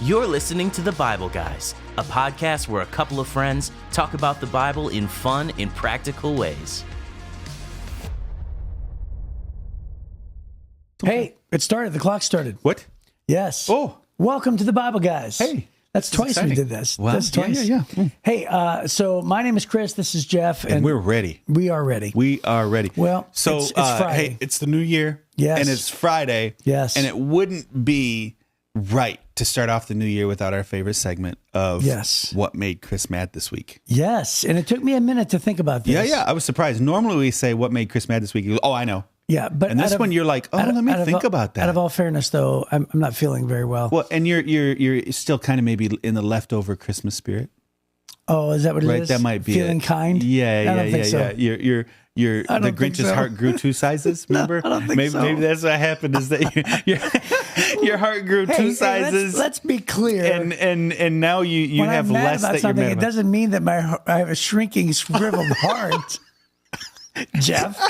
You're listening to The Bible Guys, a podcast where a couple of friends talk about the Bible in fun and practical ways. Hey, it started. The clock started. What? Yes. Oh. Welcome to The Bible Guys. Hey. That's twice exciting. we did this. Wow. That's twice. Yeah. Hey, so my name is Chris. This is Jeff. And we're ready. We are ready. We are ready. Well, so it's Friday. Hey, it's the new year. Yes. And it's Friday. Yes. And it wouldn't be right to start off the new year without our favorite segment of what made Chris mad this week. Yes. And it took me a minute to think about this. Yeah. I was surprised. Normally we say what made Chris mad this week. You go, oh, I know. Yeah, but and this one you're like, oh, let me think about that. Out of all fairness, though, I'm not feeling very well. Well, and you're still kind of maybe in the leftover Christmas spirit. Oh, is that what it is? Right, that might be feeling it. kind. Yeah. So. You're the Grinch's heart grew 2 sizes. Remember? No, I don't think so. Maybe that's what happened. Is that your heart grew 2 sizes? Let's be clear. And now you when have I'm mad less about that you're something, mad it about. doesn't mean that I have a shrinking, shriveled heart. Jeff.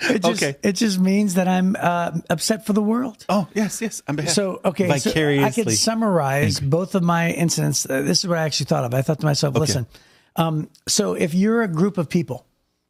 It just means that I'm upset for the world. Oh, yes. I'm so I could summarize both of my incidents. This is what I actually thought of. I thought to myself, listen, so if you're a group of people,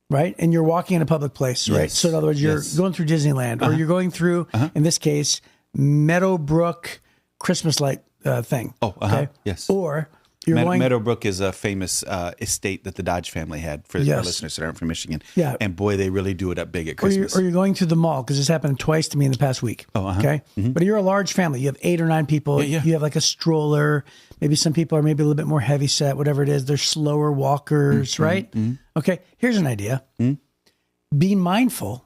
right, and you're walking in a public place, right? So in other words, you're going through Disneyland or you're going through, in this case, Meadowbrook Christmas light thing. Oh, okay? Yes. Or you're going... Meadowbrook is a famous estate that the Dodge family had for our listeners that aren't from Michigan. Yeah. And boy, they really do it up big at Christmas. Or you're going to the mall, because this happened twice to me in the past week. Okay. But you're a large family. You have 8 or 9 people. Yeah. You have like a stroller. Maybe some people are maybe a little bit more heavy set, whatever it is. They're slower walkers, right? Okay. Here's an idea. Be mindful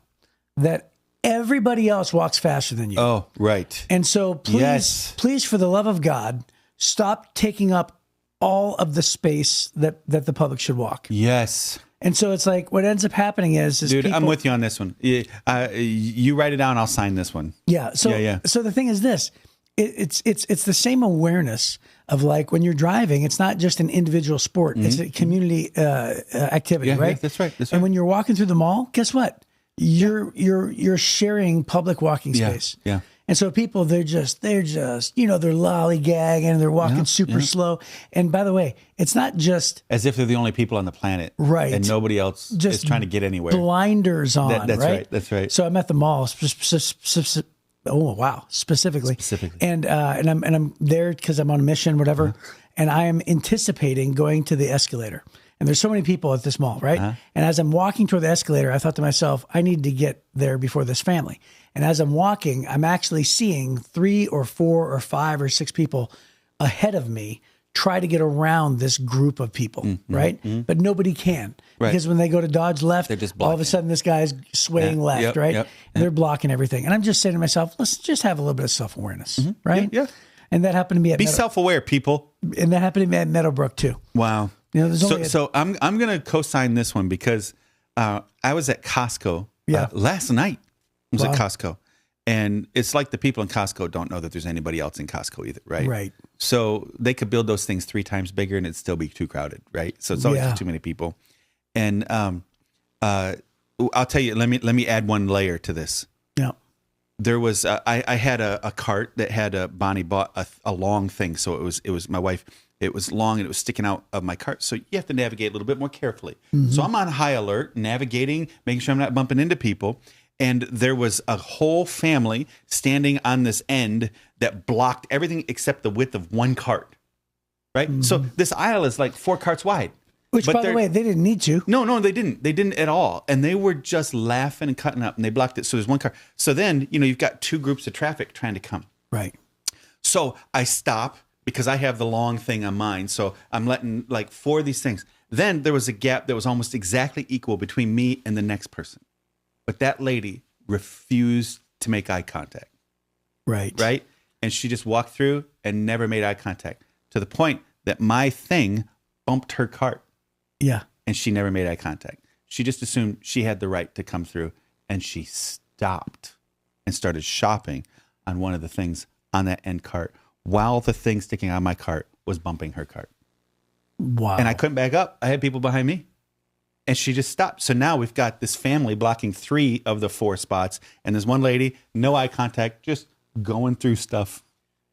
that everybody else walks faster than you. Oh, right. And so please, for the love of God, stop taking up all of the space that the public should walk. Yes. And so it's like what ends up happening is dude, people, I'm with you on this one. You write it down, I'll sign this one. Yeah. So the thing is this, it's the same awareness of like when you're driving, it's not just an individual sport. It's a community activity, right? Yeah, that's right. And when you're walking through the mall, guess what? You're sharing public walking space. Yeah. And so people, they're just, they're lollygagging and they're walking super slow. And by the way, it's not just as if they're the only people on the planet, right? And nobody else is trying to get anywhere. Blinders on, that's right? That's right. So I'm at the mall, specifically, and I'm there because I'm on a mission, whatever. And I am anticipating going to the escalator. And there's so many people at this mall, right? And as I'm walking toward the escalator, I thought to myself, I need to get there before this family. And as I'm walking, I'm actually seeing 3 or 4 or 5 or 6 people ahead of me try to get around this group of people, right? But nobody can. Because when they go to dodge left, all of a sudden this guy's swaying left, right? And they're blocking everything. And I'm just saying to myself, let's just have a little bit of self-awareness, right? Yeah. And that happened to me at self-aware, people. And that happened to me at Meadowbrook too. Wow. You know, so I'm going to co-sign this one because I was at Costco last night. I was at Costco, and it's like the people in Costco don't know that there's anybody else in Costco either, right? Right. So they could build those things 3 times bigger and it'd still be too crowded, right? So it's always too many people. And I'll tell you, let me add one layer to this. Yeah. There was I had a cart that had Bonnie bought a long thing, so it was my wife. It was long and it was sticking out of my cart. So you have to navigate a little bit more carefully. So I'm on high alert, navigating, making sure I'm not bumping into people. And there was a whole family standing on this end that blocked everything except the width of one cart. Right? So this aisle is like 4 carts wide. Which, by the way, they didn't need to. No, they didn't. They didn't at all. And they were just laughing and cutting up and they blocked it. So there's one car. So then, you've got 2 groups of traffic trying to come. Right. So I stop, because I have the long thing on mine. So I'm letting like 4 of these things. Then there was a gap that was almost exactly equal between me and the next person. But that lady refused to make eye contact. Right. And she just walked through and never made eye contact to the point that my thing bumped her cart. Yeah. And she never made eye contact. She just assumed she had the right to come through. And she stopped and started shopping on one of the things on that end cart, while the thing sticking out of my cart was bumping her cart. Wow. And I couldn't back up. I had people behind me. And she just stopped. So now we've got this family blocking 3 of the 4 spots. And there's one lady, no eye contact, just going through stuff.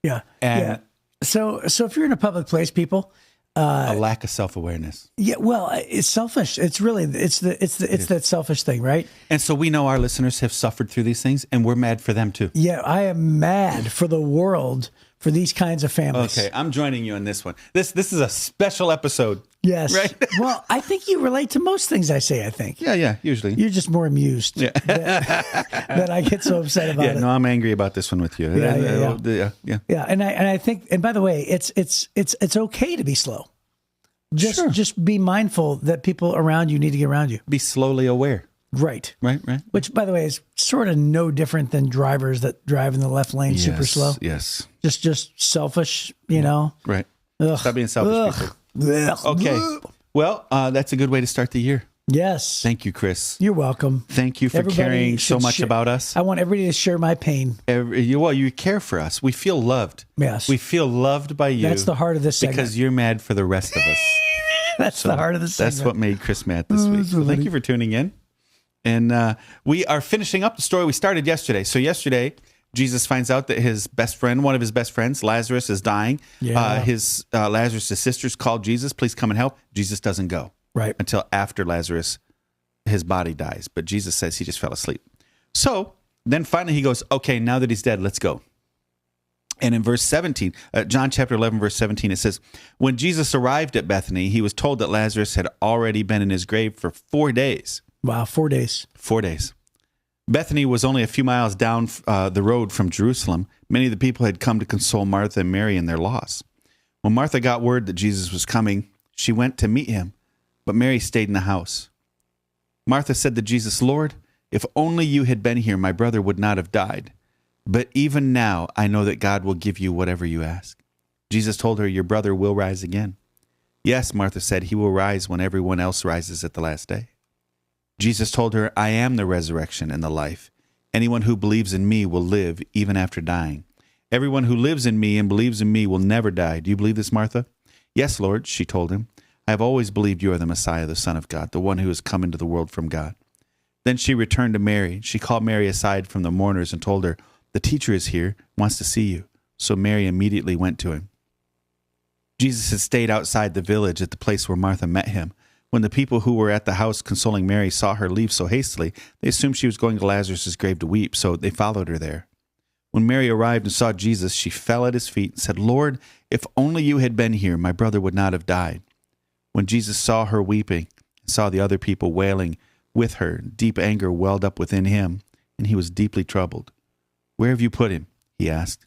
Yeah. And So if you're in a public place, people, a lack of self-awareness. yeah, well, it's selfish. It's really it's that selfish thing, right? And so we know our listeners have suffered through these things, and we're mad for them too. Yeah, I am mad for the world for these kinds of families. Okay, I'm joining you on this one. This is a special episode. Yes. Right? Well, I think you relate to most things I say, I think. Yeah, usually. You're just more amused that I get so upset about it. No, I'm angry about this one with you. Yeah. Yeah. And I think, and by the way, it's okay to be slow. Just be mindful that people around you need to get around you. Be slowly aware. Right. Right. Which, by the way, is sort of no different than drivers that drive in the left lane super slow. Yes. Just selfish, you know. Right. Ugh. Stop being selfish, people. Ugh. Okay. Well, that's a good way to start the year. Yes. Thank you, Chris. You're welcome. Thank you for Everybody caring so should much about us. I want everybody to share my pain. You care for us. We feel loved. Yes. We feel loved by you. That's the heart of this segment. Because you're mad for the rest of us. That's the heart of the segment. That's what made Chris mad this week. So thank you for tuning in. And we are finishing up the story we started yesterday. So yesterday, Jesus finds out that his best friend, one of his best friends, Lazarus, is dying. Yeah. Lazarus' sisters called Jesus, please come and help. Jesus doesn't go. Right. Until after Lazarus, his body dies. But Jesus says he just fell asleep. So then finally he goes, okay, now that he's dead, let's go. And in verse 17, John chapter 11, verse 17, it says, when Jesus arrived at Bethany, he was told that Lazarus had already been in his grave for 4 days. Wow, 4 days. 4 days. Bethany was only a few miles down the road from Jerusalem. Many of the people had come to console Martha and Mary in their loss. When Martha got word that Jesus was coming, she went to meet him, but Mary stayed in the house. Martha said to Jesus, Lord, if only you had been here, my brother would not have died. But even now, I know that God will give you whatever you ask. Jesus told her, your brother will rise again. Yes, Martha said, he will rise when everyone else rises at the last day. Jesus told her, I am the resurrection and the life. Anyone who believes in me will live even after dying. Everyone who lives in me and believes in me will never die. Do you believe this, Martha? Yes, Lord, she told him. I have always believed you are the Messiah, the Son of God, the one who has come into the world from God. Then she returned to Mary. She called Mary aside from the mourners and told her, the teacher is here, wants to see you. So Mary immediately went to him. Jesus had stayed outside the village at the place where Martha met him. When the people who were at the house consoling Mary saw her leave so hastily, they assumed she was going to Lazarus' grave to weep, so they followed her there. When Mary arrived and saw Jesus, she fell at his feet and said, Lord, if only you had been here, my brother would not have died. When Jesus saw her weeping and saw the other people wailing with her, deep anger welled up within him, and he was deeply troubled. Where have you put him? He asked.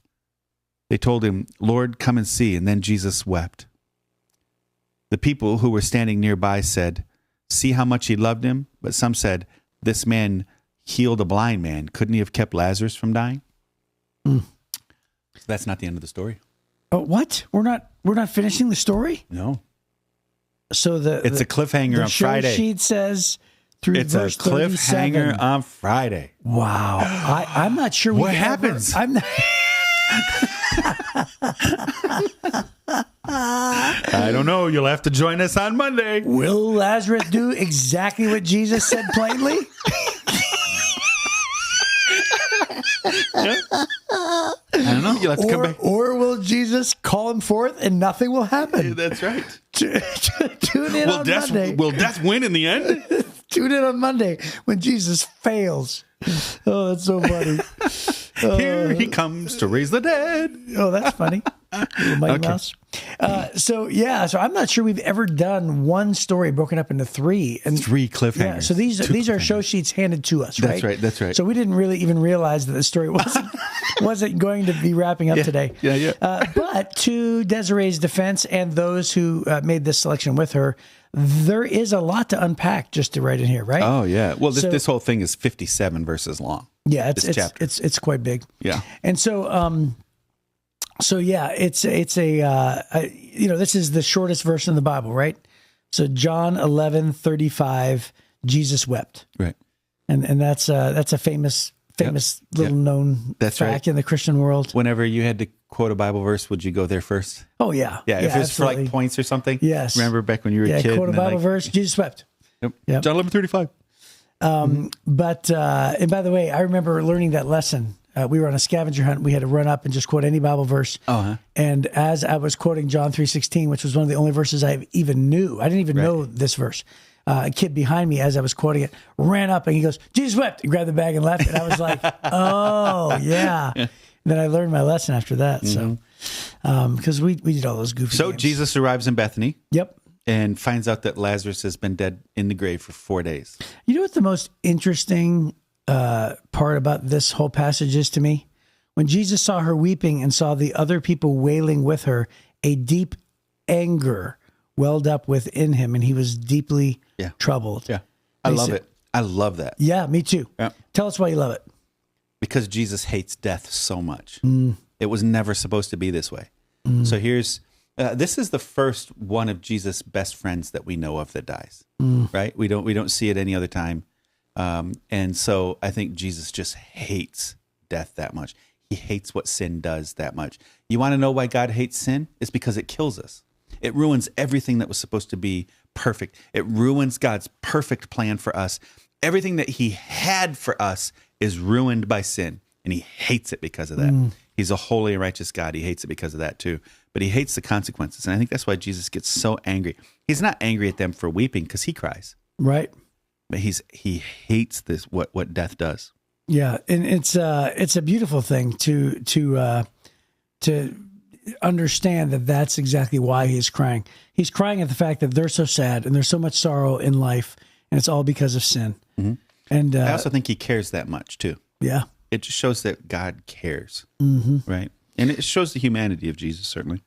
They told him, Lord, come and see. And then Jesus wept. The people who were standing nearby said, see how much he loved him? But some said, this man healed a blind man. Couldn't he have kept Lazarus from dying? So that's not the end of the story. Oh, what? We're not finishing the story? No. So it's a cliffhanger on Friday. The show sheet says through it's a verse cliffhanger 37. on Friday. Wow. I'm not sure what happens. I'm not. I don't know. You'll have to join us on Monday. Will Lazarus do exactly what Jesus said plainly? I don't know. You'll have to come back. Or will Jesus call him forth and nothing will happen? That's right. Tune in on Monday. Will death win in the end? Tune in on Monday when Jesus fails. Oh, that's so funny. Here he comes to raise the dead. Oh, that's funny. Little Mighty Mouse. So I'm not sure we've ever done one story broken up into three. And 3 cliffhangers. Yeah, so these are show sheets handed to us, right? That's right. So we didn't really even realize that the story wasn't going to be wrapping up today. Yeah. But to Desiree's defense and those who made this selection with her, there is a lot to unpack just to right in here, right? Oh yeah. Well, this whole thing is 57 verses long. Yeah, it's quite big. Yeah. And so it's this is the shortest verse in the Bible, right? So John 11:35, Jesus wept. Right. And that's a famous little known fact in the Christian world. Whenever you had to quote a Bible verse, would you go there first? Oh yeah. Yeah, if it's for like points or something. Yes. Remember back when you were a kid? Quote a Bible verse, Jesus wept. Yep. John 11:35. But and by the way, I remember learning that lesson we were on a scavenger hunt. We had to run up and just quote any Bible verse. And as I was quoting John 3:16, which was one of the only verses I even knew, I didn't even know this verse. A kid behind me, as I was quoting it, ran up and he goes, "Jesus wept," and grabbed the bag and left. And I was like, "Oh yeah." And then I learned my lesson after that. So, because we did all those goofy. So games. Jesus arrives in Bethany. Yep. And finds out that Lazarus has been dead in the grave for 4 days. You know what the most interesting part about this whole passage is to me? When Jesus saw her weeping and saw the other people wailing with her, a deep anger welled up within him, and he was deeply troubled. Yeah. I love it. I love that. Yeah, me too. Yeah. Tell us why you love it. Because Jesus hates death so much. It was never supposed to be this way. So here's, this is the first one of Jesus' best friends that we know of that dies, right? We don't see it any other time. And so I think Jesus just hates death that much. He hates what sin does that much. You want to know why God hates sin? It's because it kills us. It ruins everything that was supposed to be perfect. It ruins God's perfect plan for us. Everything that he had for us is ruined by sin, and he hates it because of that. He's a holy and righteous God. He hates it because of that too. But he hates the consequences. And I think that's why Jesus gets so angry. He's not angry at them for weeping because he cries. Right. But he hates this, what death does. Yeah. And it's a beautiful thing to understand that that's exactly why he's crying. He's crying at the fact that they're so sad and there's so much sorrow in life, and it's all because of sin. And I also think he cares that much too. Yeah. It just shows that God cares, right? And it shows the humanity of Jesus, certainly.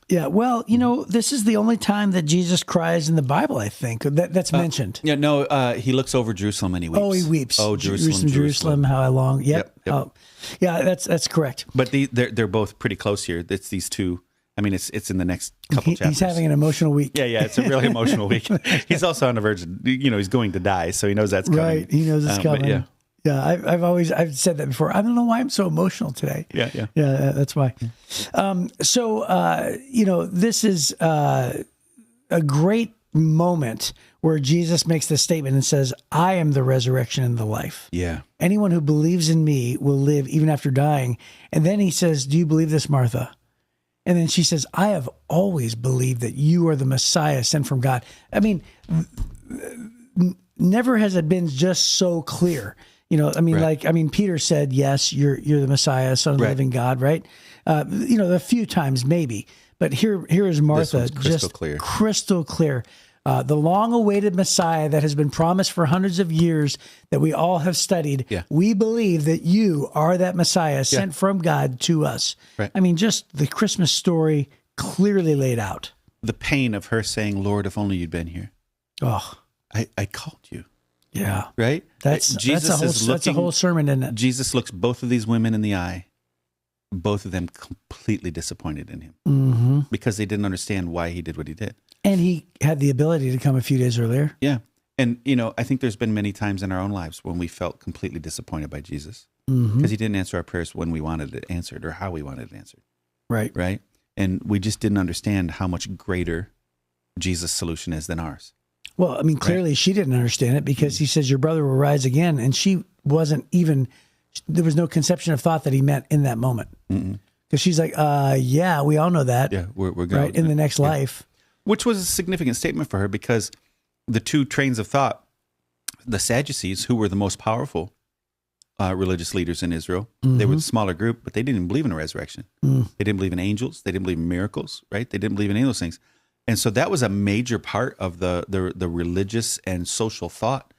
Yeah, well, this is the only time that Jesus cries in the Bible, I think, that's mentioned. Yeah, no, he looks over Jerusalem and he weeps. Oh, he weeps. Oh, Jerusalem, how I long. Yep. Yep. Oh, yeah, that's correct. But they're both pretty close here. It's these two. I mean, it's in the next couple chapters. He's having an emotional week. Yeah, it's a really emotional week. He's also on the verge of, he's going to die, so he knows that's coming. Right, he knows it's coming. Yeah. Yeah, I've said that before. I don't know why I'm so emotional today. Yeah. Yeah, that's why. This is a great moment where Jesus makes this statement and says, "I am the resurrection and the life. Yeah. Anyone who believes in me will live even after dying." And then he says, "Do you believe this, Martha?" And then she says, "I have always believed that you are the Messiah sent from God." I mean, never has it been just so clear. Peter said, "Yes, you're the Messiah, Son of the living God," right? A few times maybe, but here is Martha, just crystal clear. The long-awaited Messiah that has been promised for hundreds of years that we all have studied. Yeah. We believe that you are that Messiah sent from God to us. Right. I mean, just the Christmas story clearly laid out. The pain of her saying, "Lord, if only you'd been here. Oh, I called you." Yeah. Right? That's a whole sermon, isn't it? Jesus looks both of these women in the eye, both of them completely disappointed in him because they didn't understand why he did what he did. And he had the ability to come a few days earlier. Yeah. And, I think there's been many times in our own lives when we felt completely disappointed by Jesus because he didn't answer our prayers when we wanted it answered or how we wanted it answered. Right. Right? And we just didn't understand how much greater Jesus' solution is than ours. Well, I mean, clearly she didn't understand it because he says your brother will rise again. And she wasn't even, there was no conception of thought that he meant in that moment. Because she's like, yeah, we all know that. Yeah, we're going right in the next life. Which was a significant statement for her because the two trains of thought, the Sadducees, who were the most powerful religious leaders in Israel, they were the smaller group, but they didn't believe in a resurrection. They didn't believe in angels. They didn't believe in miracles, right? They didn't believe in any of those things. And so that was a major part of the religious and social thought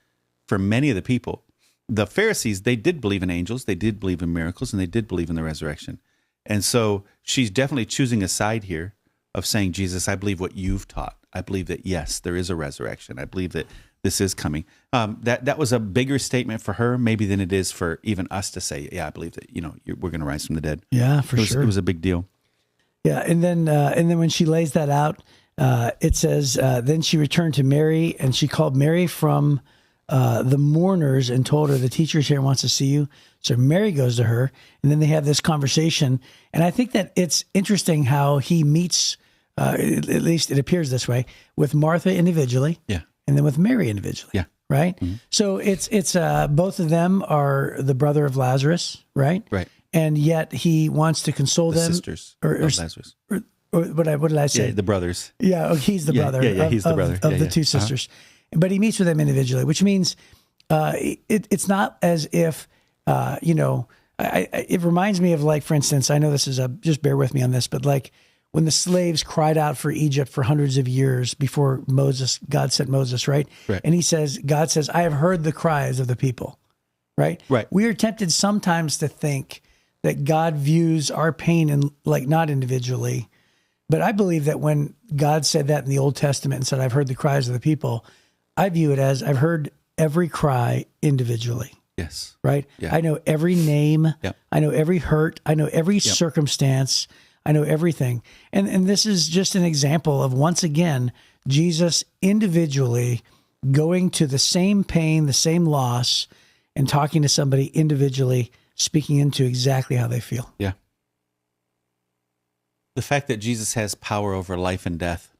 for many of the people. The Pharisees, they did believe in angels, they did believe in miracles, and they did believe in the resurrection. And so she's definitely choosing a side here of saying, Jesus, I believe what you've taught. I believe that, yes, there is a resurrection. I believe that this is coming. That was a bigger statement for her maybe than it is for even us to say, yeah, I believe that, we're going to rise from the dead. Yeah, for sure. It was a big deal. Yeah, and then when she lays that out, it says, then she returned to Mary, and she called Mary from the mourners and told her, the teacher's here and wants to see you. So Mary goes to her, and then they have this conversation. And I think that it's interesting how he meets, at least it appears this way, with Martha individually, and then with Mary individually, right? So it's both of them are the brother of Lazarus, right? Right. and yet he wants to console The them. sisters or of Lazarus. Or what did I say? Yeah, the brothers. Yeah, he's the brother. Yeah, he's the brother. Of the two sisters. But he meets with them individually, which means it's not as if, it reminds me of, like, for instance, I know this is just bear with me on this, but like when the slaves cried out for Egypt for hundreds of years before God sent Moses, right? And God says, I have heard the cries of the people, right? Right. We are tempted sometimes to think that God views our pain not individually. But I believe that when God said that in the Old Testament and said, I've heard the cries of the people, I view it as I've heard every cry individually. Yes. Right? Yeah. I know every name. Yep. I know every hurt. I know every circumstance. I know everything. And this is just an example of, once again, Jesus individually going to the same pain, the same loss, and talking to somebody individually, speaking into exactly how they feel. Yeah. The fact that Jesus has power over life and death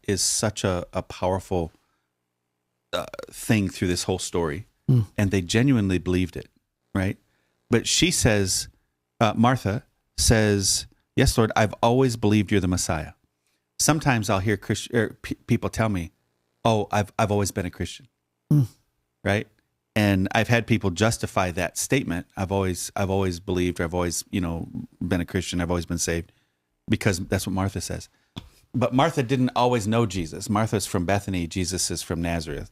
is such a powerful thing through this whole story. And they genuinely believed it, right? But she says, Martha says, yes, Lord, I've always believed you're the Messiah. Sometimes I'll hear people tell me, oh, I've always been a Christian, right? And I've had people justify that statement. I've always believed, or I've always, been a Christian. I've always been saved, because that's what Martha says. But Martha didn't always know Jesus. Martha's from Bethany. Jesus is from Nazareth.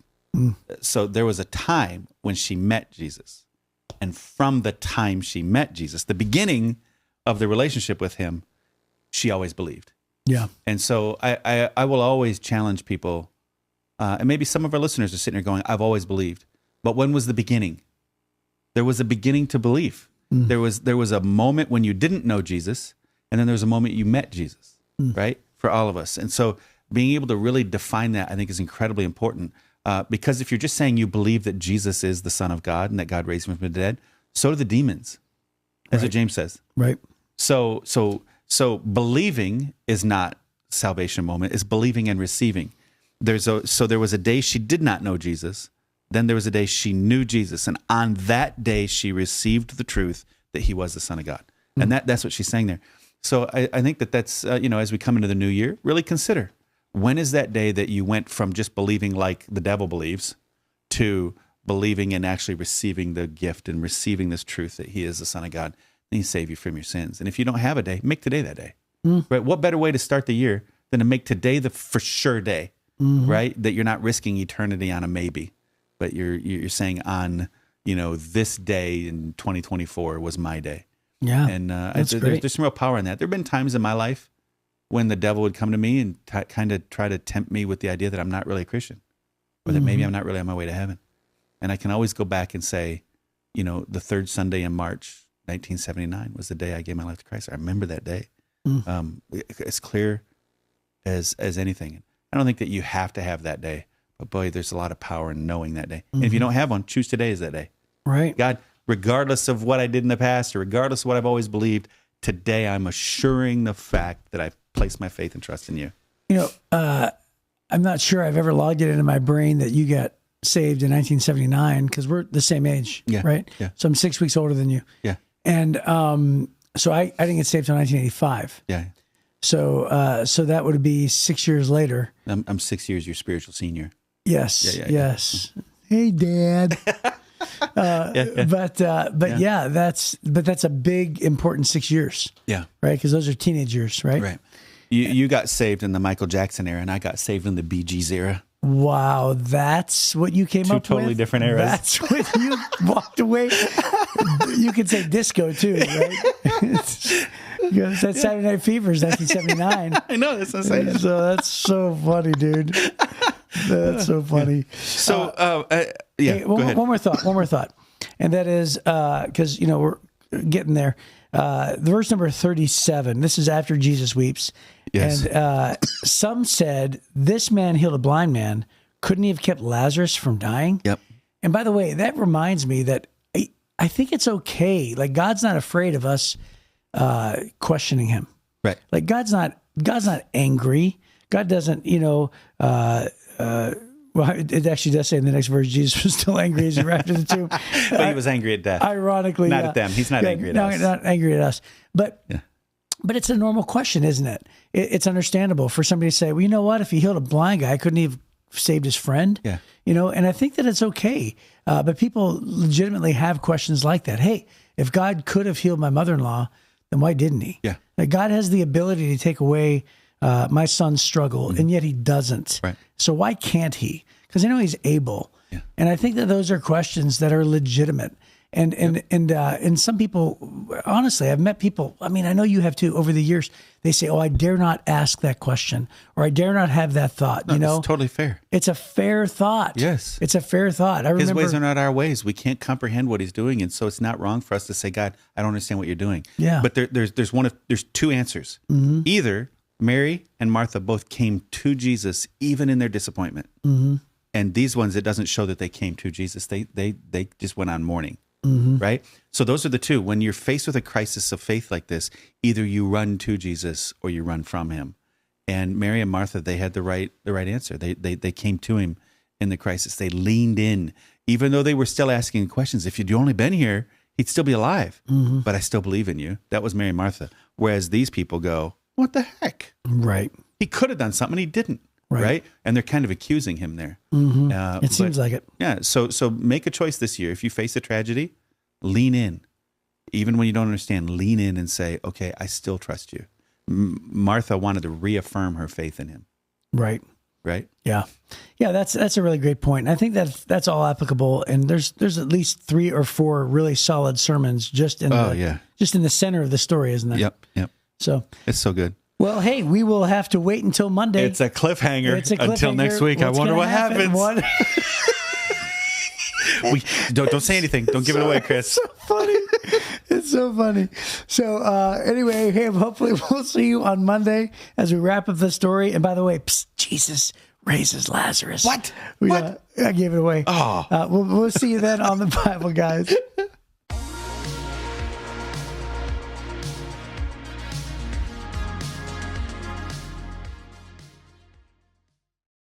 So there was a time when she met Jesus. And from the time she met Jesus, the beginning of the relationship with him, she always believed. Yeah. And so I will always challenge people, and maybe some of our listeners are sitting here going, I've always believed. But when was the beginning? There was a beginning to belief. There was a moment when you didn't know Jesus, and then there was a moment you met Jesus, right? For all of us. And so being able to really define that, I think, is incredibly important. Because if you're just saying you believe that Jesus is the Son of God and that God raised him from the dead, so do the demons. That's what James says. Right. So believing is not salvation moment. It's believing and receiving. So there was a day she did not know Jesus. Then there was a day she knew Jesus. And on that day, she received the truth that he was the Son of God. And that's what she's saying there. So I think that's, as we come into the new year, really consider, when is that day that you went from just believing like the devil believes to believing and actually receiving the gift and receiving this truth that he is the Son of God and he saved you from your sins? And if you don't have a day, make today that day. Right? What better way to start the year than to make today the for sure day, right? That you're not risking eternity on a maybe, but you're saying on, this day in 2024 was my day. Yeah. And there's some real power in that. There have been times in my life when the devil would come to me and kind of try to tempt me with the idea that I'm not really a Christian, or that maybe I'm not really on my way to heaven. And I can always go back and say, the third Sunday in March, 1979 was the day I gave my life to Christ. I remember that day. It's clear as anything. I don't think that you have to have that day, but boy, there's a lot of power in knowing that day. And if you don't have one, choose today as that day. Right. God, regardless of what I did in the past, or regardless of what I've always believed, today I'm assuring the fact that I've placed my faith and trust in you. I'm not sure I've ever logged it into my brain that you got saved in 1979, because we're the same age, right? Yeah. So I'm 6 weeks older than you. Yeah. And so I didn't get saved until 1985. Yeah. So that would be 6 years later. I'm 6 years your spiritual senior. Yes. Yes. Hey, Dad. But that's a big, important 6 years. Yeah. Right. Because those are teenage years, right? Right. You got saved in the Michael Jackson era, and I got saved in the Bee Gees era. Wow, that's what you came up with? Two totally different eras. That's what you walked away. You could say disco too, right? That's Saturday Night Fever's 1979. I know, that's what I'm saying. So that's so funny, dude. That's so funny. So, hey, go ahead. One more thought. And that is, because, we're getting there. The verse number 37, this is after Jesus weeps. Yes. And some said, this man healed a blind man. Couldn't he have kept Lazarus from dying? Yep. And by the way, that reminds me that I think it's okay. Like, God's not afraid of us questioning him. Right. Like, God's not angry. God doesn't, Well, it actually does say in the next verse, Jesus was still angry as he arrived at the tomb. But he was angry at death. Ironically, not at them. He's not angry at us. Not angry at us. But it's a normal question, isn't it? It's understandable for somebody to say, well, you know what? If he healed a blind guy, couldn't he have saved his friend? Yeah. And I think that it's okay. But people legitimately have questions like that. Hey, if God could have healed my mother-in-law, then why didn't he? Yeah. Like, God has the ability to take away my son's struggle, and yet he doesn't. Right. So why can't he? Because I know he's able. Yeah. And I think that those are questions that are legitimate. And some people, honestly, I've met people, I mean, I know you have too, over the years, they say, oh, I dare not ask that question, or I dare not have that thought. No, it's totally fair. It's a fair thought. Yes. It's a fair thought. I remember, His ways are not our ways. We can't comprehend what he's doing. And so it's not wrong for us to say, God, I don't understand what you're doing. Yeah. But there's two answers. Mm-hmm. Either Mary and Martha both came to Jesus, even in their disappointment. Mm-hmm. And these ones, it doesn't show that they came to Jesus. They just went on mourning. Mm-hmm. Right? So those are the two. When you're faced with a crisis of faith like this, either you run to Jesus or you run from him. And Mary and Martha, they had the right answer. They came to him in the crisis. They leaned in, even though they were still asking questions. If you'd only been here, he'd still be alive. Mm-hmm. But I still believe in you. That was Mary and Martha. Whereas these people go, what the heck? Right. He could have done something. He didn't. Right. And they're kind of accusing him there. Mm-hmm. It seems like it. Yeah. So make a choice this year. If you face a tragedy, lean in. Even when you don't understand, lean in and say, okay, I still trust you. Martha wanted to reaffirm her faith in him. Right. Right. Yeah. Yeah. That's a really great point. And I think that's all applicable. And there's at least 3 or 4 really solid sermons just in the center of the story, isn't there? Yep. So it's so good. Well, hey, we will have to wait until Monday. It's a cliffhanger until next week. What's I wonder what happens. Don't say anything. Don't give it away, Chris. It's so funny. It's so funny. So anyway, hey, hopefully we'll see you on Monday as we wrap up the story. And by the way, Jesus raises Lazarus. What? I gave it away. Oh. We'll see you then on the Bible, guys.